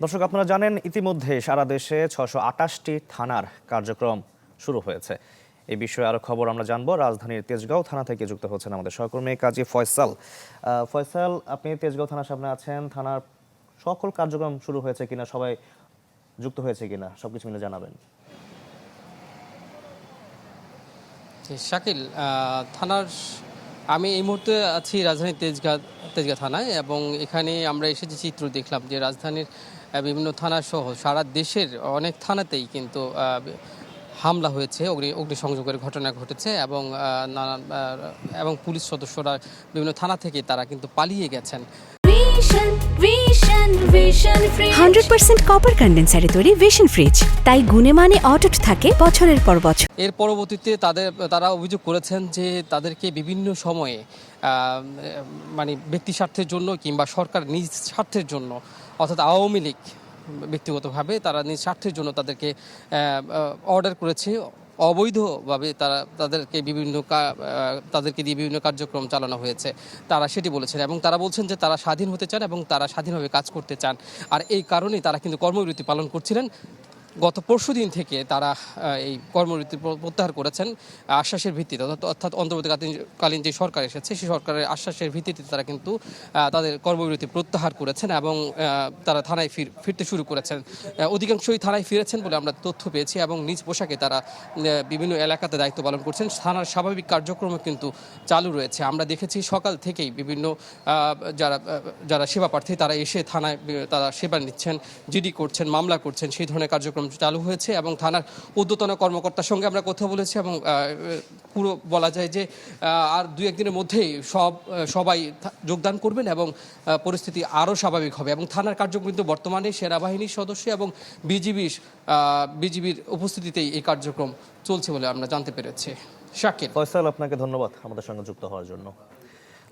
দর্শক, আপনারা জানেন ইতিমধ্যে সারা দেশে ৬২৮টি থানার কার্যক্রম শুরু হয়েছে। এই বিষয়ে আরো খবর আমরা জানবো। রাজধানীর তেজগাঁও থানা থেকে যুক্ত হচ্ছেন আমাদের সহকর্মী কাজী ফয়সাল। ফয়সাল, আপনি তেজগাঁও থানার সামনে আছেন। থানার সকল কার্যক্রম শুরু হয়েছে কিনা, সবাই যুক্ত হয়েছে কিনা, সবকিছু মিলে জানাবেন। শাকিল, থানার আমি এই মুহূর্তে আছি রাজধানীর তেজগাঁ থানায়, এবং এখানে আমরা এসে যে চিত্র দেখলাম যে রাজধানীর বিভিন্ন থানা সহ সারা দেশের অনেক থানাতেই কিন্তু হামলা হয়েছে, অগ্নিসংযোগের ঘটনা ঘটেছে, এবং এবং পুলিশ সদস্যরা বিভিন্ন থানা থেকে তারা কিন্তু পালিয়ে গেছেন। 100% কপার কন্ডেন্সারে তৈরি ভিশন ফ্রিজ, তাই গুণে মানে অটুট থাকে বছরের পর বছর। এর পরবর্তীতে তারা অভিযোগ করেছেন যে তাদেরকে বিভিন্ন সময়ে মানে ব্যক্তি স্বার্থের জন্য কিংবা সরকার নিজ স্বার্থের জন্য, অর্থাৎ আওয়ামী লীগ ব্যক্তিগতভাবে তারা নিজ স্বার্থের জন্য তাদেরকে অর্ডার করেছে, অবৈধভাবে তাদেরকে দিয়ে বিভিন্ন কার্যক্রম চালানো হয়েছে, তারা সেটি বলেছেন। এবং তারা বলছেন যে তারা স্বাধীন হতে চান এবং তারা স্বাধীনভাবে কাজ করতে চান। আর এই কারণেই তারা কিন্তু কর্মবিরতি পালন করছিলেন। গত পরশুদিন থেকে তারা এই কর্মবিরতি প্রত্যাহার করেছেন আশ্বাসের ভিত্তিতে, অর্থাৎ অন্তর্বর্তীকালীন যে সরকার এসেছে সেই সরকারের আশ্বাসের ভিত্তিতে তারা কিন্তু তাদের কর্মবিরতি প্রত্যাহার করেছেন এবং তারা থানায় ফিরতে শুরু করেছেন। অধিকাংশই থানায় ফিরেছেন বলে আমরা তথ্য পেয়েছি, এবং নিজ পোশাকে তারা বিভিন্ন এলাকাতে দায়িত্ব পালন করছেন। থানার স্বাভাবিক কার্যক্রমও কিন্তু চালু রয়েছে। আমরা দেখেছি সকাল থেকেই বিভিন্ন যারা সেবা প্রার্থী তারা এসে থানায় তারা সেবা নিচ্ছেন, জিডি করছেন, মামলা করছেন, সেই ধরনের কার্যক্রম চালু হয়েছে। এবং থানার ঊর্ধ্বতন কর্মকর্তার সঙ্গে আমরা কথা বলেছি, এবং পুরো বলা যায় যে আর 2-1 দিনের মধ্যেই সবাই যোগদান করবেন এবং পরিস্থিতি আরও স্বাভাবিক হবে। এবং থানার কার্যক্রম কিন্তু বর্তমানে সেনাবাহিনীর সদস্য এবং বিজিবির উপস্থিতিতেই এই কার্যক্রম চলছে বলে আমরা জানতে পেরেছি। শাকিল, ফয়সাল, আপনাকে ধন্যবাদ আমাদের সঙ্গে যুক্ত হওয়ার জন্য।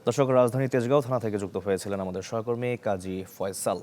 দর্শক, রাজধানী তেজগাঁও থানা থেকে যুক্ত হয়েছিলেন আমাদের সহকর্মী কাজী ফয়সাল।